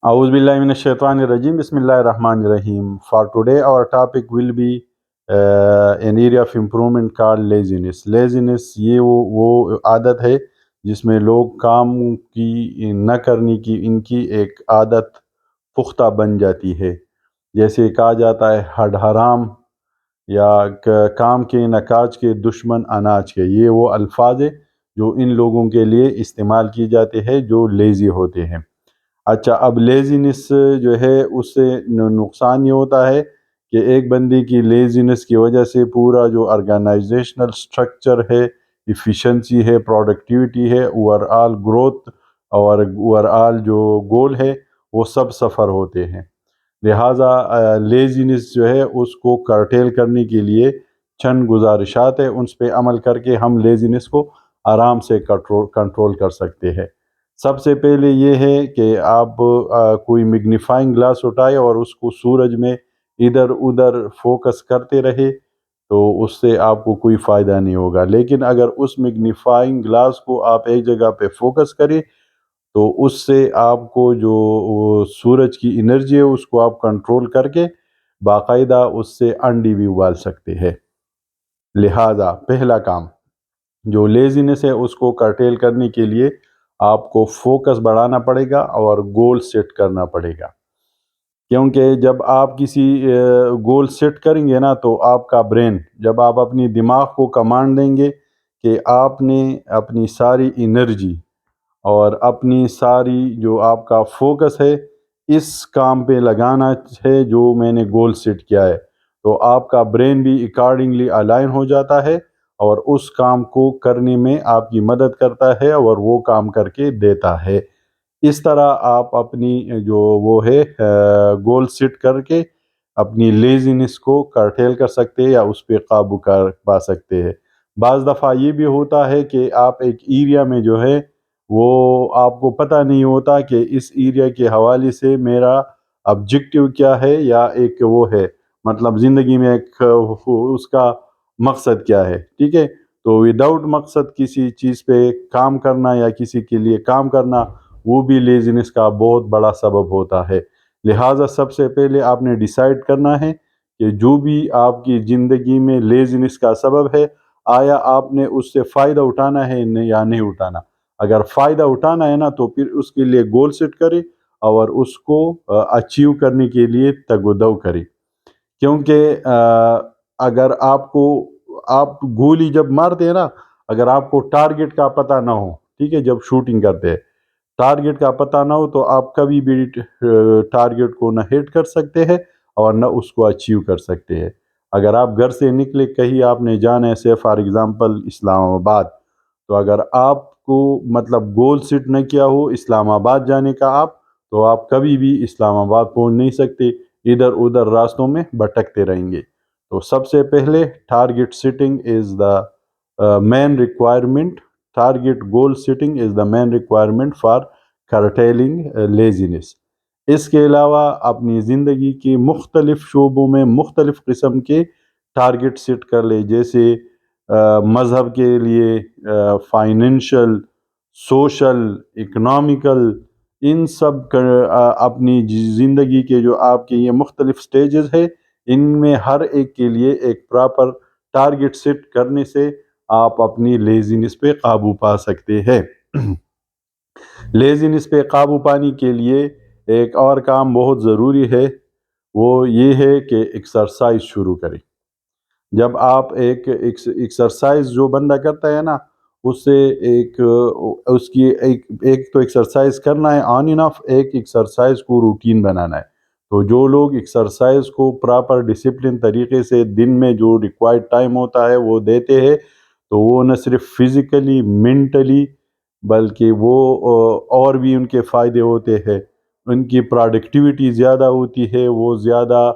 A'udhu billahi minash shaitanir rajim. Bismillahir rahmanir rahim. For today, our topic will be an area of improvement called laziness. Laziness ये वो आदत है जिसमें लोग काम की न करने की इनकी एक आदत पुख्ता बन जाती है। जैसे कहा जाता है हड हराम या काम के नकाज के दुश्मन अनाज के, ये वो अल्फाज है जो इन लोगों के लिए इस्तेमाल किए जाते हैं जो लेज़ी होते हैं। अच्छा, अब लेज़ीनेस जो है उससे नुकसान ये होता है कि एक बंदे की लेज़ीनेस की वजह से पूरा जो ऑर्गेनाइजेशनल स्ट्रक्चर है, इफ़िशेंसी है, प्रोडक्टिविटी है, ओवरऑल ग्रोथ और ओवरऑल जो गोल है वो सब सफ़र होते हैं। लिहाजा लेज़ीनेस जो है उसको कर्टेल करने के लिए चंद गुजारिशात है, उन पे अमल करके हम लेज़ीनेस को आराम से कंट्रोल कर सकते हैं। सबसे पहले ये है कि आप कोई मैग्नीफाइंग ग्लास उठाए और उसको सूरज में इधर उधर फोकस करते रहे तो उससे आपको कोई फ़ायदा नहीं होगा। लेकिन अगर उस मैग्नीफाइंग ग्लास को आप एक जगह पे फोकस करें तो उससे आपको जो वो सूरज की एनर्जी है उसको आप कंट्रोल करके बाकायदा उससे अंडे भी उबाल सकते हैं। लिहाजा पहला काम जो लेज़ीनेस है उसको कर्टेल करने के लिए आपको फोकस बढ़ाना पड़ेगा और गोल सेट करना पड़ेगा। क्योंकि जब आप किसी गोल सेट करेंगे ना तो आपका ब्रेन, जब आप अपनी दिमाग को कमांड देंगे कि आपने अपनी सारी एनर्जी और अपनी सारी जो आपका फोकस है इस काम पे लगाना है जो मैंने गोल सेट किया है, तो आपका ब्रेन भी अकॉर्डिंगली अलाइन हो जाता है और उस काम को करने में आपकी मदद करता है और वो काम करके देता है। इस तरह आप अपनी जो वो है गोल सेट करके अपनी लेज़ीनेस को कर्टेल कर सकते हैं या उस पर काबू कर पा सकते हैं। बाज़ दफ़ा ये भी होता है कि आप एक एरिया में जो है वो आपको पता नहीं होता कि इस एरिया के हवाले से मेरा ऑब्जेक्टिव क्या है या एक वो है, मतलब ज़िंदगी में एक उसका मकसद क्या है, ठीक है। तो विदाउट मकसद किसी चीज़ पे काम करना या किसी के लिए काम करना वो भी लेज़ीनेस का बहुत बड़ा सबब होता है। लिहाजा सबसे पहले आपने डिसाइड करना है कि जो भी आपकी ज़िंदगी में लेज़ीनेस का सबब है, आया आपने उससे फ़ायदा उठाना है या नहीं उठाना। अगर फ़ायदा उठाना है ना तो फिर उसके लिए गोल सेट करें और उसको अचीव करने के लिए तगोदो करें। क्योंकि अगर आपको आप गोली जब मारते हैं ना, अगर आपको टारगेट का पता ना हो, ठीक है, जब शूटिंग करते हैं टारगेट का पता ना हो तो आप कभी भी टारगेट को न हिट कर सकते हैं और न उसको अचीव कर सकते हैं। अगर आप घर से निकले कहीं आपने जाना है, से फॉर एग्ज़ाम्पल इस्लामाबाद, तो अगर आपको मतलब गोल सेट न किया हो इस्लामाबाद जाने का आप, तो आप कभी भी इस्लामाबाद पहुंच नहीं सकते, इधर उधर रास्तों में भटकते रहेंगे। तो सबसे पहले target setting is the main requirement, target goal setting is the main requirement for curtailing laziness. इसके अलावा अपनी ज़िंदगी के मुख्तलिफ़ शोबों में मुख्तलिफ़ किस्म के टारगेट सेट कर ले, जैसे मज़हब के लिए, फाइनेंशियल, सोशल, इकनॉमिकल, इन सब अपनी ज़िंदगी के जो आपके ये मुख्तलिफ़ स्टेजेस है इनमें हर एक के लिए एक प्रॉपर टारगेट सेट करने से आप अपनी लेज़ीनेस पे काबू पा सकते हैं। लेज़ीनेस पे काबू पाने के लिए एक और काम बहुत ज़रूरी है, वो ये है कि एक्सरसाइज शुरू करें। जब आप एक एक्सरसाइज जो बंदा करता है ना, उससे एक उसकी एक एक तो एक्सरसाइज करना है ऑन एंड ऑफ, एक एक्सरसाइज को रूटीन बनाना है। तो जो लोग एक्सरसाइज को प्रॉपर डिसिप्लिन तरीके से दिन में जो रिक्वायर्ड टाइम होता है वो देते हैं, तो वो न सिर्फ फिज़िकली मेंटली बल्कि वो और भी उनके फ़ायदे होते हैं। उनकी प्रोडक्टिविटी ज़्यादा होती है, वो ज़्यादा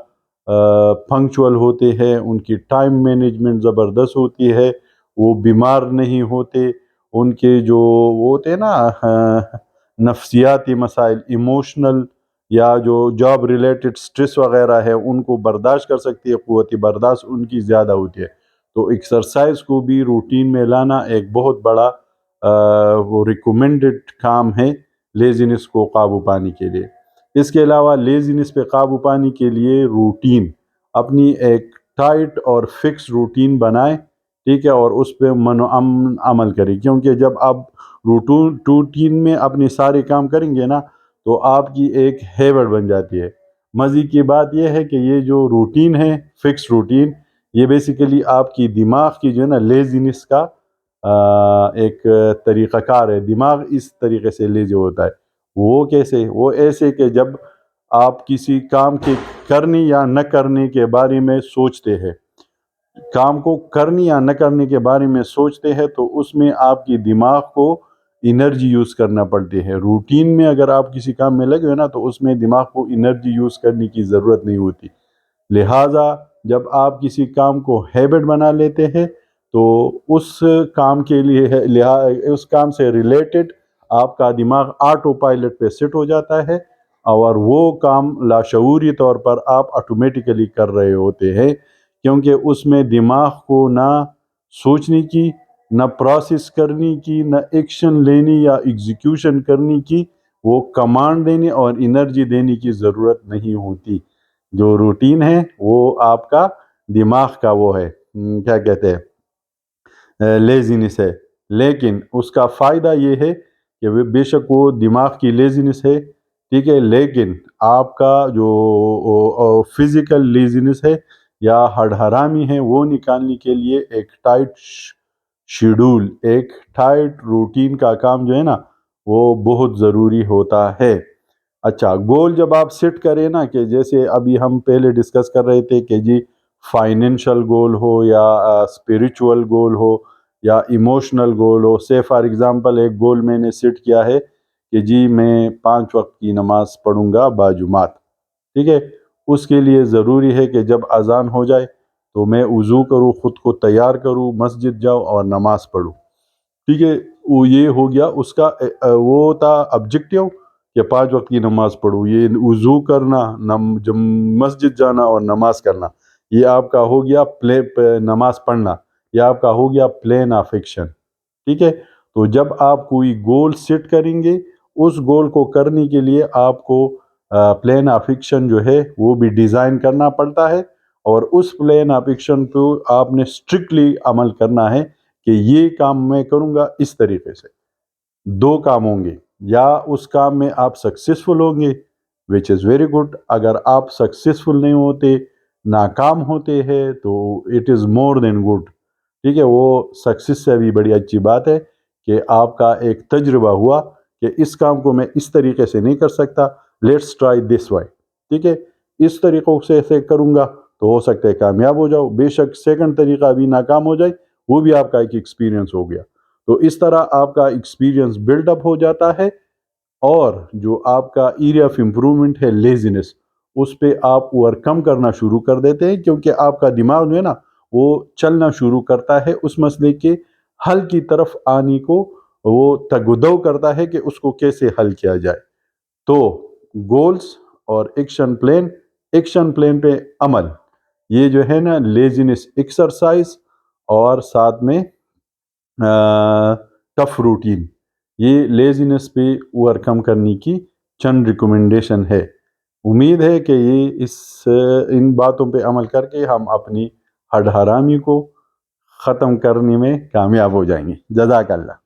पंक्चुअल होते हैं, उनकी टाइम मैनेजमेंट ज़बरदस्त होती है, वो बीमार नहीं होते, उनके जो वो होते हैं ना नफ्सियाती मसाइल, इमोशनल या जो जॉब रिलेटेड स्ट्रेस वगैरह है उनको बर्दाश्त कर सकती है, क़ुव्वत बर्दाश्त उनकी ज़्यादा होती है। तो एक्सरसाइज को भी रूटीन में लाना एक बहुत बड़ा वो रिकमेंडेड काम है लेज़ीनेस को काबू पाने के लिए। اس کے علاوہ لیزینس پہ قابو پانے کے لیے روٹین، اپنی ایک ٹائٹ اور فکس روٹین بنائیں، ٹھیک ہے، اور اس پہ عمل کریں، کیونکہ جب آپ روٹین میں اپنے سارے کام کریں گے نا تو آپ کی ایک ہیبٹ بن جاتی ہے۔ مزے کی بات یہ ہے کہ یہ جو روٹین ہے، فکس روٹین، یہ بیسیکلی آپ کی دماغ کی جو ہے نا لیزینس کا ایک طریقہ کار ہے۔ دماغ اس طریقے سے لیزی ہوتا ہے۔ وہ کیسے؟ وہ ایسے کہ جب آپ کسی کام کے کرنے یا نہ کرنے کے بارے میں سوچتے ہیں، کام کو کرنے یا نہ کرنے کے بارے میں سوچتے ہیں، تو اس میں آپ کی دماغ کو انرجی یوز کرنا پڑتی ہے۔ روٹین میں اگر آپ کسی کام میں لگے ہو نا تو اس میں دماغ کو انرجی یوز کرنے کی ضرورت نہیں ہوتی۔ لہٰذا جب آپ کسی کام کو ہیبٹ بنا لیتے ہیں تو اس کام کے لیے اس کام سے ریلیٹڈ آپ کا دماغ آٹو پائلٹ پہ سیٹ ہو جاتا ہے، اور وہ کام لاشعوری طور پر آپ آٹومیٹیکلی کر رہے ہوتے ہیں، کیونکہ اس میں دماغ کو نہ سوچنے کی، نہ پروسیس کرنے کی، نہ ایکشن لینے یا ایگزیکیوشن کرنے کی، وہ کمانڈ دینے اور انرجی دینے کی ضرورت نہیں ہوتی۔ جو روٹین ہے وہ آپ کا دماغ کا وہ ہے، کیا کہتے ہیں، لیزینس ہے۔ لیکن اس کا فائدہ یہ ہے کہ بے شک وہ دماغ کی لیزینس ہے، ٹھیک ہے، لیکن آپ کا جو فزیکل لیزینس ہے یا ہڈ حرامی ہے، وہ نکالنے کے لیے ایک ٹائٹ شیڈول، ایک ٹائٹ روٹین کا کام جو ہے نا وہ بہت ضروری ہوتا ہے۔ اچھا، گول جب آپ سیٹ کریں نا، کہ جیسے ابھی ہم پہلے ڈسکس کر رہے تھے کہ جی فائنینشل گول ہو یا اسپریچول گول ہو یا ایموشنل گول ہو، سے فار ایگزامپل ایک گول میں نے سیٹ کیا ہے کہ جی میں 5 وقت کی نماز پڑھوں گا باجماعت، ٹھیک ہے، اس کے لیے ضروری ہے کہ جب اذان ہو جائے تو میں وضو کروں، خود کو تیار کروں، مسجد جاؤ اور نماز پڑھوں، ٹھیک ہے۔ وہ یہ ہو گیا اس کا وہ تھا آبجیکٹیو کہ 5 وقت کی نماز پڑھوں، یہ وضو کرنا، مسجد جانا اور نماز کرنا، یہ آپ کا ہو گیا نماز پڑھنا، یہ آپ کا ہو گیا پلین آف ایکشن، ٹھیک ہے۔ تو جب آپ کوئی گول سیٹ کریں گے، اس گول کو کرنے کے لیے آپ کو پلین آف ایکشن جو ہے وہ بھی ڈیزائن کرنا پڑتا ہے، اور اس پلین آف ایکشن پہ آپ نے اسٹرکٹلی عمل کرنا ہے کہ یہ کام میں کروں گا اس طریقے سے۔ 2 کام ہوں گے، یا اس کام میں آپ سکسیسفل ہوں گے وچ از ویری گڈ، اگر آپ سکسیسفل نہیں ہوتے، ناکام ہوتے ہیں، تو it is more then good, ٹھیک ہے۔ وہ سکسیس سے بھی بڑی اچھی بات ہے کہ آپ کا ایک تجربہ ہوا کہ اس کام کو میں اس طریقے سے نہیں کر سکتا، لیٹس ٹرائی دس وائی، ٹھیک ہے، اس طریقوں سے کروں گا تو ہو سکتا ہے کامیاب ہو جاؤ، بے شک سیکنڈ طریقہ بھی ناکام ہو جائے، وہ بھی آپ کا ایک ایکسپیرینس ہو گیا۔ تو اس طرح آپ کا ایکسپیرینس بلڈ اپ ہو جاتا ہے، اور جو آپ کا ایریا آف امپرومنٹ ہے لیزینس، اس پہ آپ اوور کم کرنا شروع کر دیتے ہیں، کیونکہ آپ کا دماغ جو ہے نا وہ چلنا شروع کرتا ہے اس مسئلے کے حل کی طرف آنے کو، وہ تگدو کرتا ہے کہ اس کو کیسے حل کیا جائے۔ تو گولز اور ایکشن پلان پہ عمل، یہ جو ہے نا لیزینس ایکسرسائز، اور ساتھ میں ٹف روٹین، یہ لیزینس پہ اوور کم کرنے کی چند ریکمنڈیشن ہے۔ امید ہے کہ ان باتوں پہ عمل کر کے ہم اپنی ہڈ حرامی کو ختم کرنے میں کامیاب ہو جائیں گے۔ جزاک اللہ۔